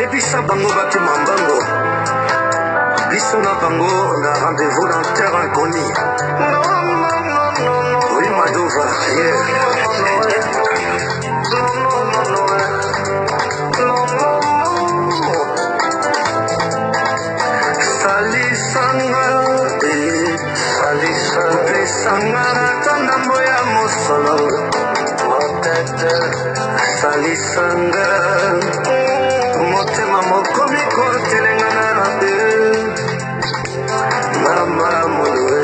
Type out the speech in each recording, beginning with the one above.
yebisa bango batu mambango biso na bango na rendez-vous dans terre inconnue. Oui Madova, yeah. Salisanga pesanga tanda moya mosolo motete salisanga motema mokomi kotelengana mama molwe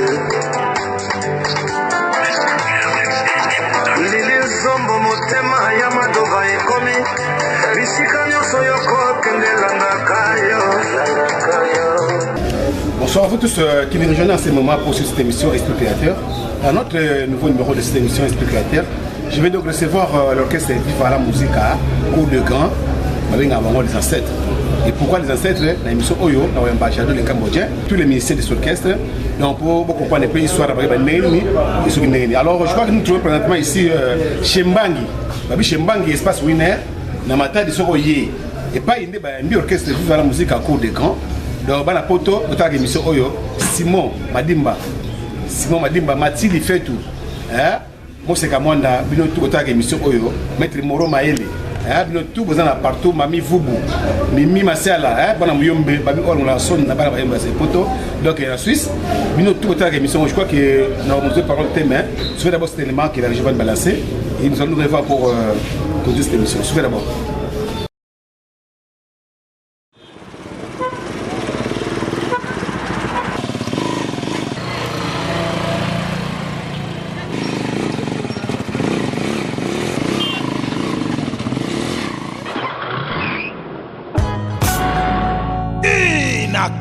lili zombo motema ya Madova ekomi bisika nyonso yokokendelanga kayo. Bonsoir à vous tous qui nous rejoignent en ce moment pour cette émission Esprit Créateur. Dans notre nouveau numéro de cette émission Esprit Créateur, je vais donc recevoir l'orchestre Viva la Musique à Cour de Grand, avec les ancêtres. Et pourquoi les ancêtres? L'émission Oyo, l'ambassadeur de Cambodgien, tous les ministères de cet orchestre, donc pour comprendre un peu l'histoire de Néni. Alors je crois que nous trouvons présentement ici chez Mbangi. Chez Mbangi, espace winner, dans ma taille de Soroye. Et pas une orchestre Viva la Musique à Cour de Grand. Donc, la poto, notre émission Oyo, Simon Madimba, Mathilde Fetou, moi c'est comme on a bien tout notre émission Oyo, Maître Moro Maele, bien tout besoin partout, Mami Vubu, Mimi Masala, bon ambiombe, Babi Orla Son, n'a pas la poto. Donc en Suisse, bien tout notre émission, je crois que nous avons besoin de parler de thème. Souvenez d'abord cet élément qui est la région de balancer et nous allons nous revoir pour conduire cette émission. Souvenez d'abord.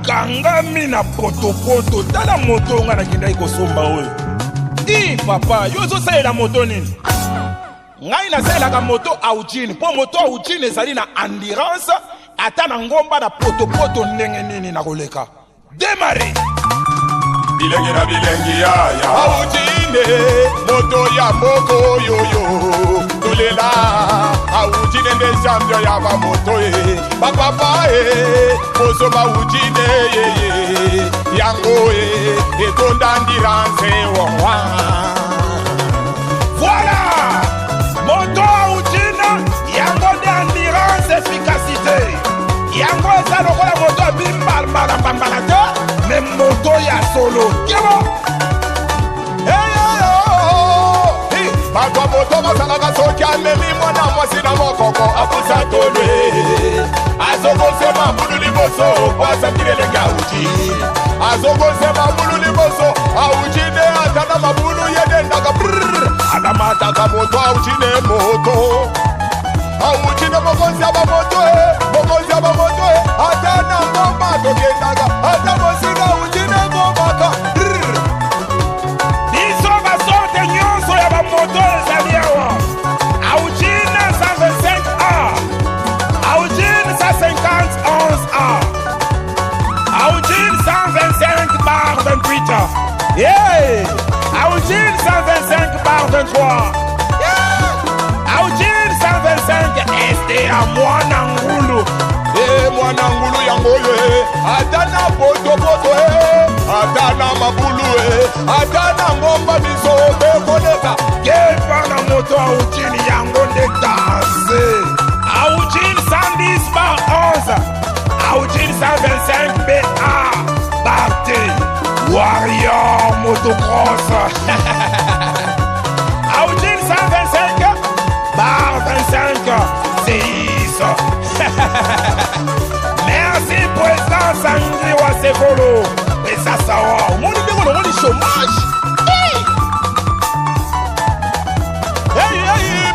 Kangami na poto tala moto nga na kindai kosomba oyo. Papa, yo zo saela moto nini? Ngai na saela ka moto Aujini, po moto Aujini ezali na endurance ata na ngomba na poto ndenge nini na koleka. Démarrer. Bilengi na bilengi ya Aujini, moto ya moko yoyo. Tulela Aujini nde champion ya ba moto papa moso ba Aujini yango etonda endurance wa. Voilà moto Aujini yango de endurance efficacité yango eza lokola moto bimbala mbala mais moto ya solo kebo. Magwa moto masalaka soki amemi mwana mwasi na mokoko apusa tolwe azokosema mbulu liboso kwasakilelenge Auji azokosema mbulu liboso Auji ne atana mabulu yedendaka adamataka moto Auji ne moto Auji ne mokonzi aba moto atana ngoma tokendaka ata mosika Auji ne ngomaka moto ezali awa Aujini 125A Aujini 150 Aujini 125 bar 28 yeah Aujini 125 bar 23 yeah Aujini 125 este a mwana ngulu mwana ngulu yango atana poto atana mabulu atana ngomba biso bekoleka kepana moto Aujini yango nde danse Aujini 110 bar 11 Aujini 125 BA Barte Warrior Motocross Aujini 125 bar 25 6 merci président Sangri wa Sevolo et ça sawa mon numéro le chômage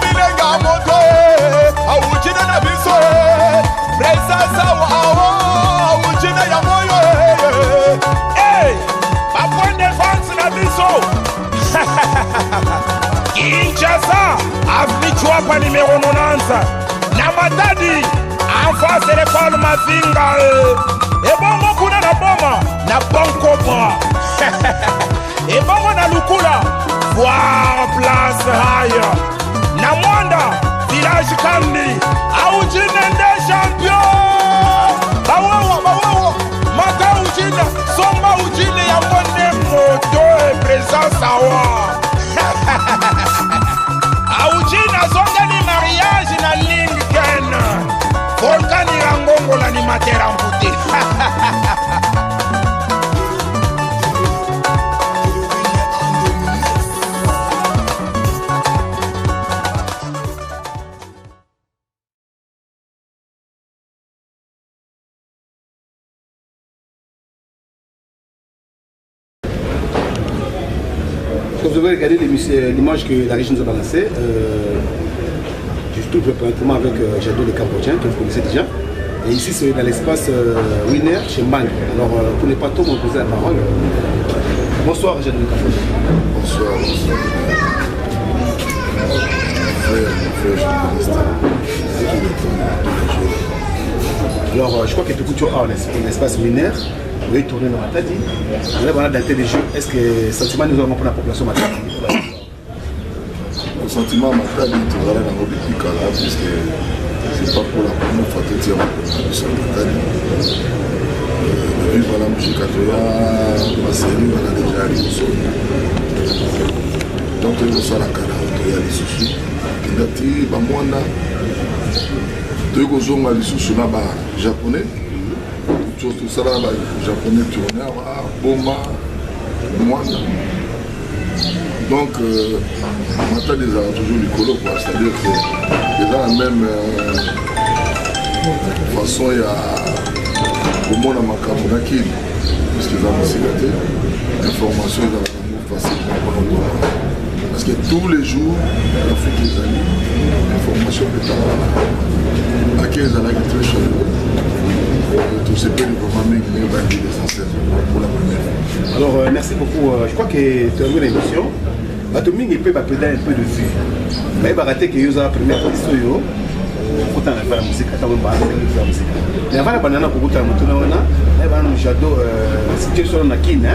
bilenga moto Aujini na biso président sawa Aujini ya moyo ba point de défense na biso Kinshasa avenue Chouapa numéro 90 na Matadi en face de l'école Mazinga ebongo kuna na boma na Bankobra ebongo na Lukula voir place haya na Mwanda village Kandi Aujini nde champion batera mbute. Quand vous avez regardé l'image que la régie nous a balancée, je trouve préparatoirement avec Jadot le Cambodgien, que vous connaissez déjà. Et ici, c'est dans l'espace Winner chez Mbang. Alors, pour ne pas trop me poser la parole, bonsoir Jadot le Cambodgien. Bonsoir, bonsoir. Frère journaliste. Alors, je crois que tout est dans l'espace Winner. Vous avez tourné dans Matadi. On a daté des jeux. Est-ce que sentiment nous avons pour la population Matadi? Le sentiment Matadi, tu vas aller dans le depuis Kala, puisque c'est pas pour la première fois que tu as sur Matadi. Vivre la musique à toi, ma série, on a déjà allé au sol. Donc, il y a ça la Kala, il y a les sous-sous. Il y a des Bamwana. Il y a des sous-sous là-bas japonais. Tout ça là, les japonais tournaient à Boma, Moana. Donc, Matadi a toujours du colo, c'est-à-dire que ils ont la même façon, il y a au monde à Makabonaki, puisqu'ils ont aussi gâté, l'information est dans la même facilement. Parce que tous les jours, l'Afrique des amis, l'information est à 15 ans, très chaleureux. Tout ce pays vraiment l'essentiel pour la première fois. Alors, merci beaucoup. Je crois que tu as vu l'émission. Atoming peut appeler un peu de vue. Mais il va rater que vous avez la première fois de Soyo. Pourtant, il va la musique. Il va la musique. Mais avant la banane, pour la moto, il va nous Jadot situé sur la Kine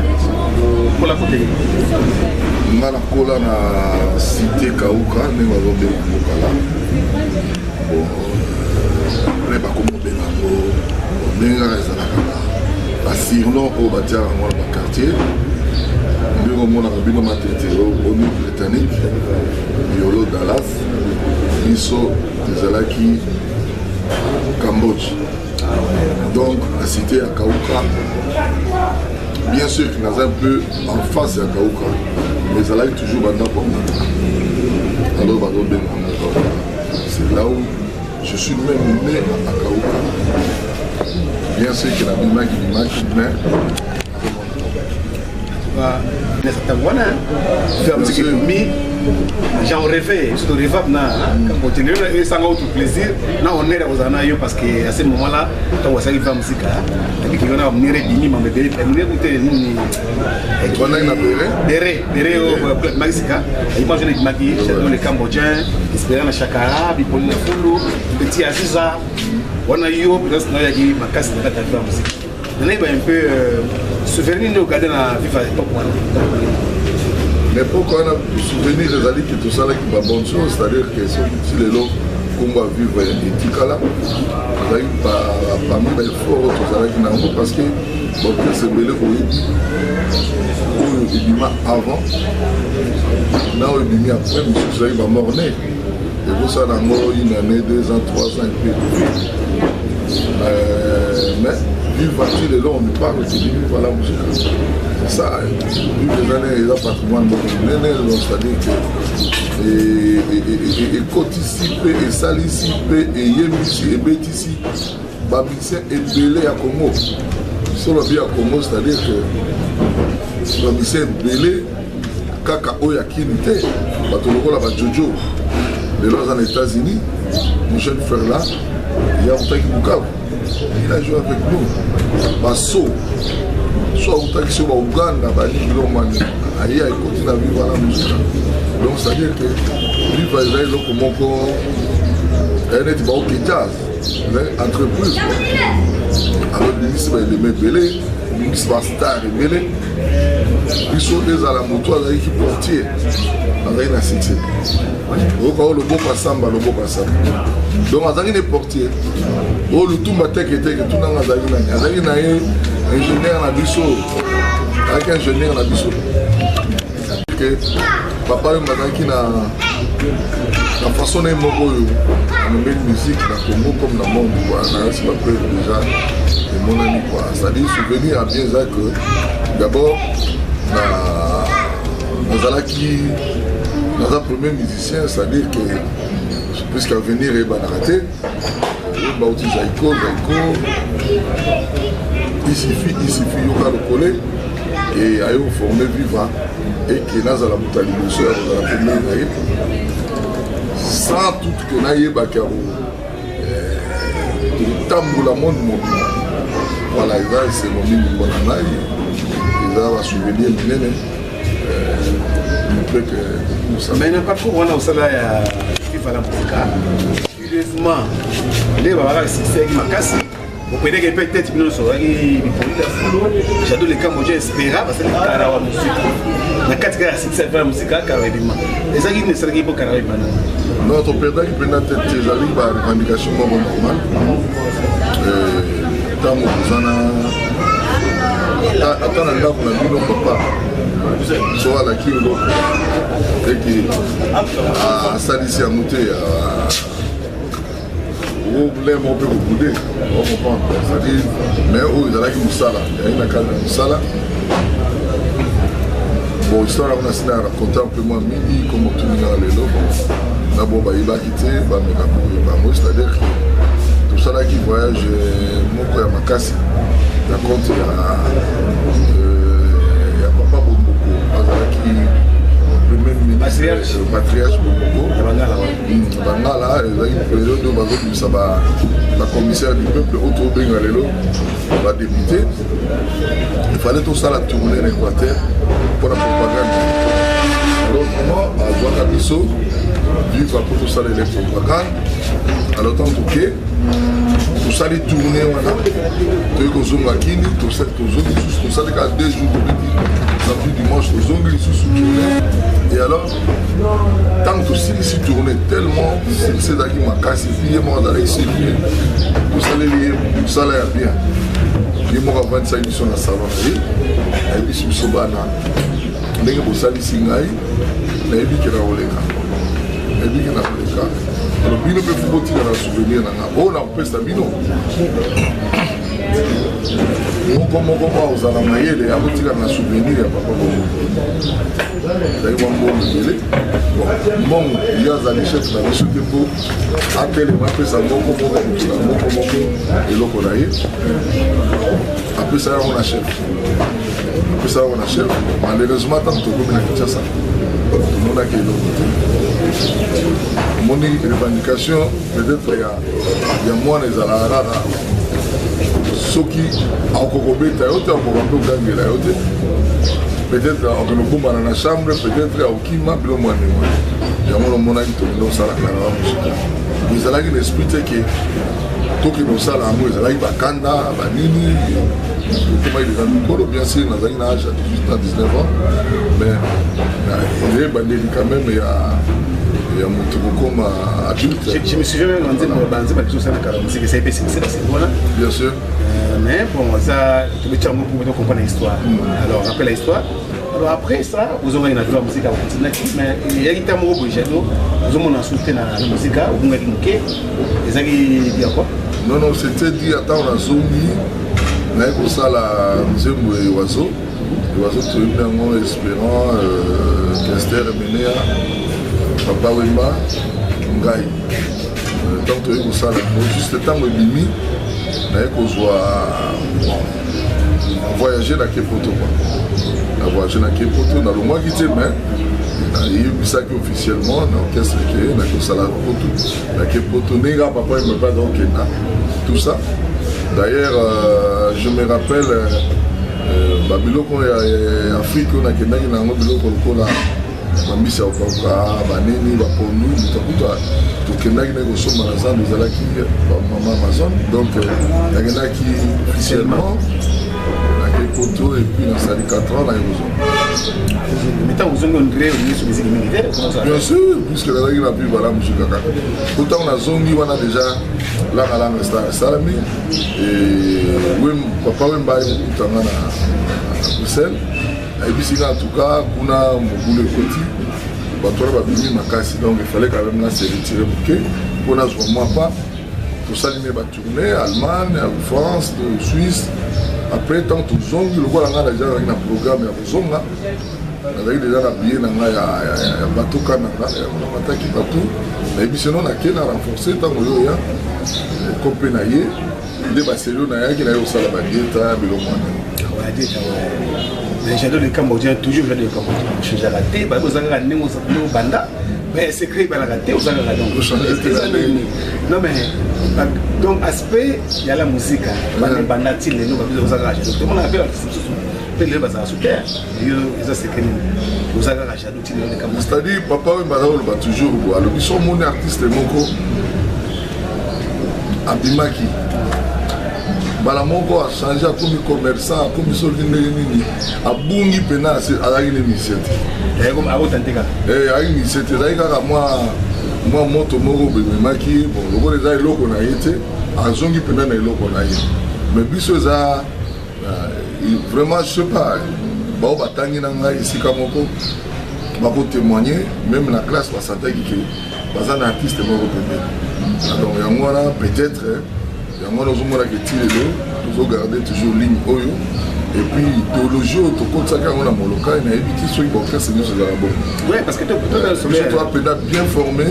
pour la côté. Nga na kola na cité Kauka, ne va zobe Mokala. Bon, après ba komo benango. La Sirlon au bâtiment dans le quartier, nous avons au niveau britannique, Yolo Dallas, Miso Zalaki, Cambodge. Donc la cité à Kauka, bien sûr qu'il y a un peu en face à Kauka, mais Zalaki toujours dans le alors c'est là où je suis même né à Kauka. Bien sûr qu'il y a un qui me manque, mais j'en rêvais, je te rêvais pour continuer sans autre plaisir. Là, on est aux années parce qu'à ce moment-là, quand on s'est fait la musique, on a amené des mimi, on a amené des au Mexique. Imagine les maquis, les Cambodgiens, Espérant la Chakara, Bipolina Foulou, Petit Aziza. On a eu peut-être ma casse de la musique. On a un peu souvenir de regarder la vie à l'époque. Mais pourquoi on a souvenir des alliés qui tout ça là qui va bonne chose, c'est-à-dire que si les lots qu'on va vivre et Tikala, on a eu parmi les forts tout ça là qui n'a parce que bon c'est belé pour il m'a avant, là il m'a après, mais ça il va morner. Et pour ça dans une année, 2 ans, 3 ans et puis. Mais vivre les lots, on nous parle de vivre la musique. C'est ça, depuis des années, il y a patrimoine de c'est-à-dire que et coticiper, et saliciper, et yémissi, et bétissi, babissé et belé à Congo. Sur le bien à Congo, c'est-à-dire que babissé et belé, kaka oya kinite, batoloko la bajojo. Les lois en États-Unis, mon jeune frère là, il y a un temps il a joué avec nous. Basso, soit un temps sur Ouganda, il continue à vivre la musique. Donc ça veut dire que lui, par exemple, comment elle est au jazz, entreprise. Alors le ministre il met belé, le ministre star est belé. Ils sont des à la moto avec qui portier, avec la succès. Le beau passamba, le beau passamba. Donc Azari est portier. Oh le tout matin qui était que tout dans Azari n'a. Azari n'a un ingénieur à Bisso, avec un ingénieur à Bisso. Que papa le matin qui n'a la façon dont on met une musique dans le Congo comme dans le monde, c'est pas déjà mon ami. C'est-à-dire, souvenir à bien ça que d'abord, dans un premier musicien, c'est-à-dire que puisqu'à venir et banaraté, Bauti Zaiko, il suffit yoka le coller et à eux former vivant et qui n'a pas la moutali de soeur dans la première sans tout que n'aille bakaro tambour la monde mobile. Voilà, c'est mon mini bonanaï, ils ont un souvenir minene. Mais il n'y a pas de cours, on a aussi là, il faut la musique. Curieusement, les babas, c'est qui m'a cassé. Vous pouvez dire que peut-être que nous sommes j'adore les Cambodgiens espérants parce que les Karawa musique. La catégorie c'est ça la musique carrément. Les gens qui ne savent pas carrément. Notre père qui peut être tes amis par revendication normale. Tant que vous en attends un gars pour la vie non papa. Soit la qui ou l'autre. Et qui a salissé à monter vous voulez mon peu vous bouder, on comprend. C'est-à-dire, mais où ils allaient qui Moussala, il y a une cadre de Moussala. Bon, histoire on a essayé de raconter un peu moins midi, comment tout le monde est là. D'abord, il va quitter, c'est-à-dire que tout ça là qui voyage, mon frère Makassi, raconte, il y a Papa Bomboko, qui même ministre patriarche Bomboko, Bangala, la commissaire du peuple autour de Bengalelo va débuter. Il fallait tout ça la tourner en Équateur pour la propagande. Alors, moi, à Ouagabisso, vivre pour tout ça les propagandes, alors tant que tout ça les tourner, voilà, tu es au Zongakini, tout ça, tout ça, les 2 jours de samedi, dimanche, aux ongles sous tourner. Et alors, tant que si tourné tellement, c'est là qui m'a cassé, puis moi dans les séries, tout ça les liés, tout ça là bien. Puis moi avant de ça émission dans salon, et puis je suis bana, n'est que ça les singaï, n'est puis que la oleka, n'est puis que la oleka. Alors puis le peut faut tirer un souvenir là, oh là on peut stabilo. Comment aux Alamaïs, les aboutir à un souvenir à Papa Bobo. D'ailleurs, bon, il y a des chefs dans le sud-est, après les mappes, ça va et l'okonaï. Après ça, on a chef. Après ça, on a chef. Malheureusement, tant que tu as fait ça, tout le monde a quitté l'autre. Mon revendication, peut-être il y a moins les Alara. Ceux qui ont coupé ta yote, ont coupé gangue la yote. Peut-être on ne peut pas dans la chambre, peut-être au Kima, bien moins de moi. Il y a mon monnaie qui tourne dans ça la musique. Ils ont l'esprit que tout qui nous ça la musique, ils ont Bakanda, Banini, comment ils ont du colo, bien sûr, dans un âge à 18 ans, 19 ans. Mais il est bandé quand même, il y a mon truc comme adulte. Je me souviens même de tout ça, c'est bien sûr. Mais bon, ça, tu veux dire pour comprendre l'histoire. Alors, après l'histoire, alors après ça, vous avez une musique à continuer, mais il y a un terme au bout, vous avez insulté la musique, vous avez manqué, et ça qui dit quoi? Non, non, c'était dit, attends, on a zombie, on a pour ça la musique de l'oiseau. L'oiseau, tu es vraiment espérant, Kester, Ménéa, Papa Wemba, Ngaï. Tant que tu es pour ça, juste le temps de Bimi, on voyageait dans Kepoto. On voyageait dans Kepoto, dans le mois qui était, mais il y a eu ça officiellement, dans l'orchestre qui est, dans le salon de Kepoto, Néga, papa, il ne me pas dans Kenya, tout ça. D'ailleurs, je me rappelle, Babylone, en Afrique, on a Kenya, on a un Babylone, Mamisi ya Okauka, Banini, Bapondu, Tokendaki na Kosoma na Zan, nous allons qui Maman Amazon. Donc, il y en a qui officiellement, il y a des photos et puis dans Sali 4 ans, là, ils mais tant vous avez un gré au sur musique militaire, comment ça? Bien sûr, puisque la règle n'a plus voilà, musique kaka. Pourtant, on a zongi, on a déjà là, à la Salami, et Papa Wemba est à Bruxelles. Et puis, en tout cas, on a Moboule Koti, bato wana babimi makasi, donc il fallait quand même là se retirer pour nazwa moi pas tosalimi batourné Allemagne, France, Suisse. Après tant tozongi lokola nga déjà na programme ya kozonga nazali déjà na billet na nga ya bato kananga ya mataki bato nayebi sino nake na renforcer ntango oyo ya kompe na ye nde baselio na yaki na ye kosala badieta biloko wana mais j'adore le Cambodgien, toujours j'adore le Cambodgien. Je suis raté, bah vous avez ramené au banda, mais c'est créé par la raté, vous avez raté. Non mais donc aspect il y a la musique, banda banda til les nous vous avez raté. Donc on appelle la les bases à souter. Et ça c'est que vous avez raté til les Cambodgiens. C'est-à-dire papa et madame va toujours alors ils sont mon artiste moko abimaki. Bala moko a changé comme commerçant, comme solini, a bungi pena à la initiative. Et comme à votre antéga. Et à l'initiative, moi moto moro bemaki, bon, le gros des locaux na été, à zongi pena na locaux na été. Mais biso za vraiment je sais pas, ba o batangi na ngai ici kamoko, ba ko témoigner même la classe va sentir que bazan artiste moro bébé. Donc yango là peut-être yango nazomona ke tilelo tozogarde toujours ligne oyo et puis idéologie oyo tokotisaka yango na molokai nayebi ti soki baorchestre nyonso ezala bon. Oui, parce que biso toa pena bien formé,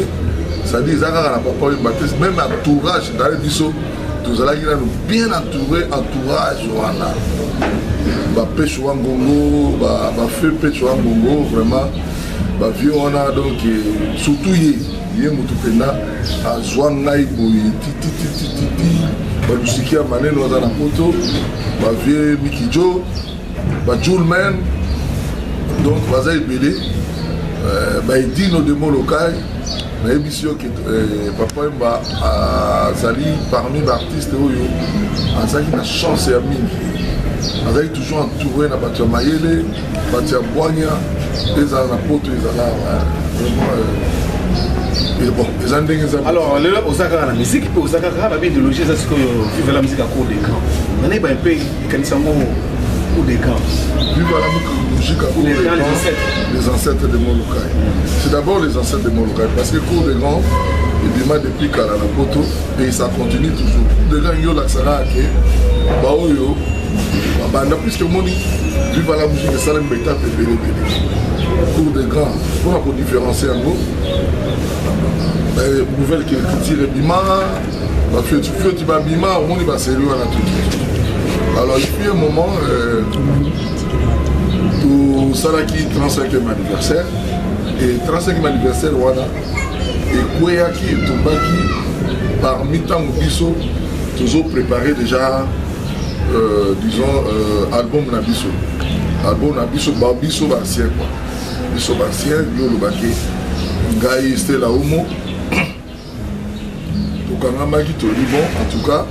c'est-à-dire eza kaka na papa oyo batese même entourage ndale biso tozalaki nano bien entourage wana bapeshe wa ngongo bafeu peshe wa ngongo vraiment bavie wana donc surtout ye moto mpena azwa ngai boye tititititi balusiki ya maneno aza na poto bavie mikijo bajulman donc baza ebele baedino demo lokai nayebisi yo ke papa yemba azali parmi baartiste oyo azalaki na chance ya mingi azali toujours entouré na bato ya mayele bato ya bwanya ezala na poto ezala bon, alors, aux Akara, la musique, aux Akara, la idéologie, c'est ce que vive la musique à court d'écran. On est un peu, quand ils court d'écran. Vive la musique à court d'écran, les ancêtres de Molokai. C'est d'abord les ancêtres de Molokai, parce que court d'écran, il démarre depuis Kalana Poto, et ça continue toujours. Court d'écran, il y a l'accent qui est, Baoyo, puisque Moni, vive la musique, ça l'aime bien, court d'écran, pour différencier en gros. Nouvelle qui tire Bima, tu vas Bima, on va sérieux à la toute. Alors il y a un moment, tout ça là qui 35e anniversaire, et 35e anniversaire, voilà, et Kouéaki et Tombaki, parmi tant Bisso, toujours préparé déjà, disons, album Nabisso. Album Nabisso, Bisso Bassien, quoi. Bisso Bassien, Yolo Baké, Gaï Stella Homo. Kangamaki toli bon en tout cas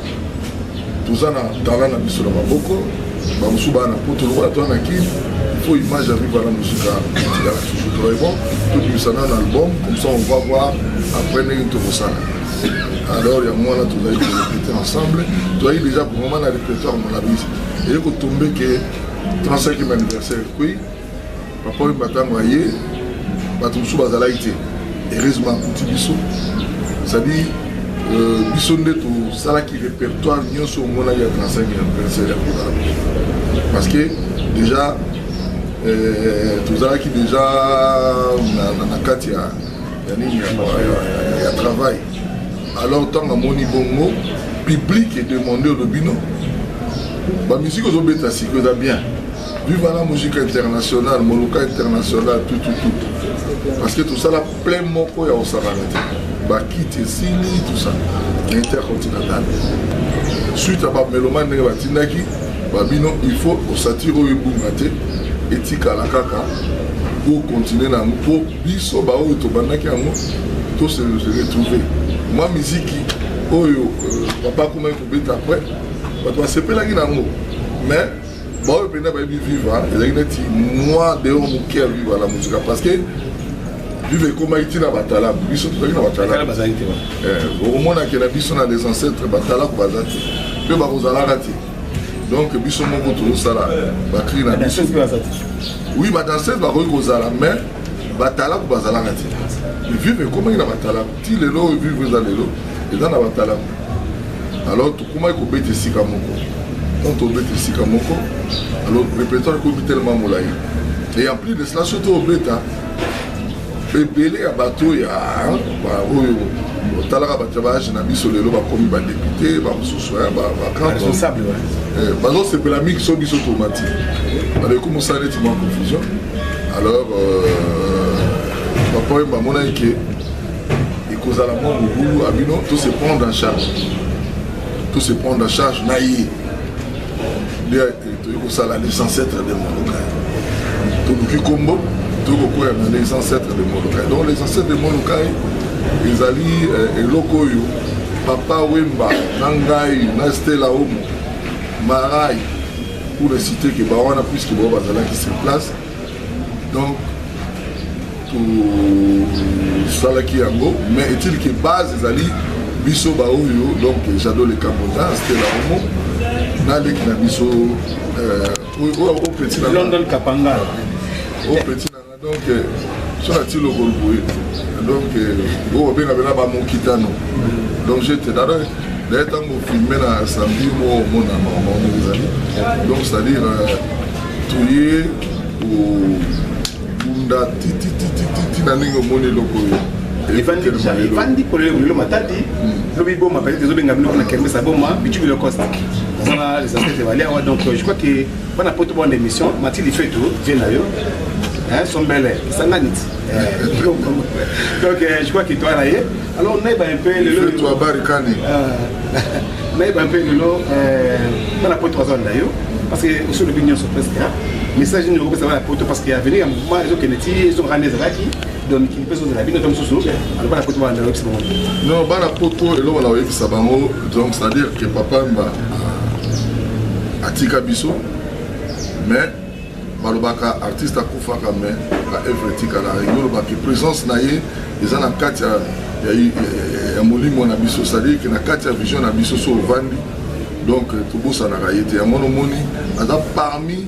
tous en talent na biso na maboko ba musuba na poto lokola to na kini il faut image arrive à la musique il y a toujours très bon tout du sana un album comme ça on va voir après nous tout ça alors il y a moi là tout là répéter ensemble toi il déjà pour moment la répertoire mon avis et que tomber que 35e anniversaire oui papa il m'a envoyé ba tout musuba za laité heureusement petit biso ça dit biso nde tosalaki répertoire nyonso omonaki ya 35 anniversaire ya Kodala parce que déjà tozalaki déjà na kati ya nini ya travail alors ntango amoni bongo public edemande olobi no bamusike ozobeta siko eza bien vive la musique internationale moluka international tout parce que tosala plein moko ya osalaka te bakiti esili tout ça intercontinental suite à bamelomane ndenge batindaki babino il faut osatire oyo ebunga te etikala kaka po continue na yango po biso baoyo tobandaki yango tose retrouve mwa miziki oyo papa komaki kobeta après bato basepelaki na yango mais baoyo mpena bayebi vivre ezalaki neti moi deo moke ya vivre la musique parce que vive komaki ntina batala biso tozalaki na batala okomonaki na biso na les ancêtres batalako baza te mpe bakozalaka te donc biso moko tozosala bakri na biso oui badanseuse bakoki kozala mais batala ko bazala ngati vivre comment na batala ti lelo vivre za lelo et dans la batala alors tout comment ko bete sika moko quand on bete sika moko alors répétons ko tellement molai et en plus de cela surtout au beta belé à bateau ya ba oyo talaka batabage na biso lelo ba komi ba député ba mususu ba responsable bazo c'est la mix so biso tomati ale ko musale ti mo confusion alors papa mba mona ke ikozala mo bulu abino tout se prendre en charge naïe to sala les ancêtres de Molokai to buki kombo to ko ya les ancêtres de Molokai donc les ancêtres de Molokai ils alli eloko yo papa wemba nangai na stela omo marai pour le citer que bawana puisque bo bazala qui se place donc tout sala qui yango mais est-il que base ezali biso ba oyo donc j'adore les Camerounais stela omo na lek na biso au petit na London Kapanga au petit na donc sur la tilo golboé donc au benga bela ba mokitano donc j'étais dans le temps où filmer na samedi mo mona ma donc c'est à dire touyer ou bunda titi na ningo moni loko Ivandi pour le matadi lobi boma peut-être des obenga bino na kembe sa boma bitu le costa ça les aspects de valeur donc je crois que pendant pour bonne émission Mathilde fait tout vient là yo hein son belle ça nanit donc je crois que toi là alors on est un peu le toi barikani on est un peu le pendant pour 3 ans là yo parce que sur le bignon sur presque message nous repose ça va pour parce qu'il y a venir un mouvement les autres qui sont randés là qui donc qui peut de la vie donc sous alors pas la photo dans le moment non ba la photo et là on a vu ça bango donc c'est à dire que papa mba atika biso mais balobaka artiste akufaka mais la œuvre tika la rigolo ba que présence naie ils en a quatre ya molimo na biso c'est à dire que na quatre vision na biso so vandi donc tout beau ça na raïté ya monomoni ada parmi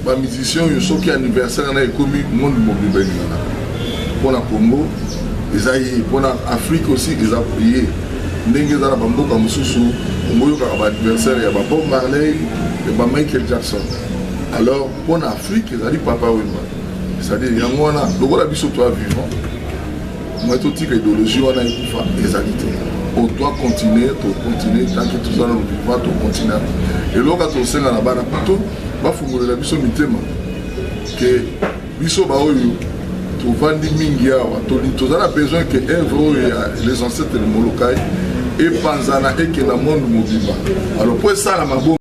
ba musiciens yo soki anniversaire na ekomi monde mobimba ngana pour la Congo ils pour l'Afrique aussi ils ont prié ndenge za ba mboka mususu ngoyo ka ba anniversaire ya ba Bob Marley et ba Michael Jackson alors pour l'Afrique ils ont papa wemba c'est-à-dire yangwana lokola biso toi vivant moi tout type idéologie wana ikufa ezalité on doit continuer tant que tout ça nous vivons to continuer et loka to senga na bana plutôt ba fungolela biso mitema que biso ba oyo vandi mingi awa tozala besoin que œuvre les ancêtres de Molokai et panzana et que na monde mobimba alors pour ça la mabo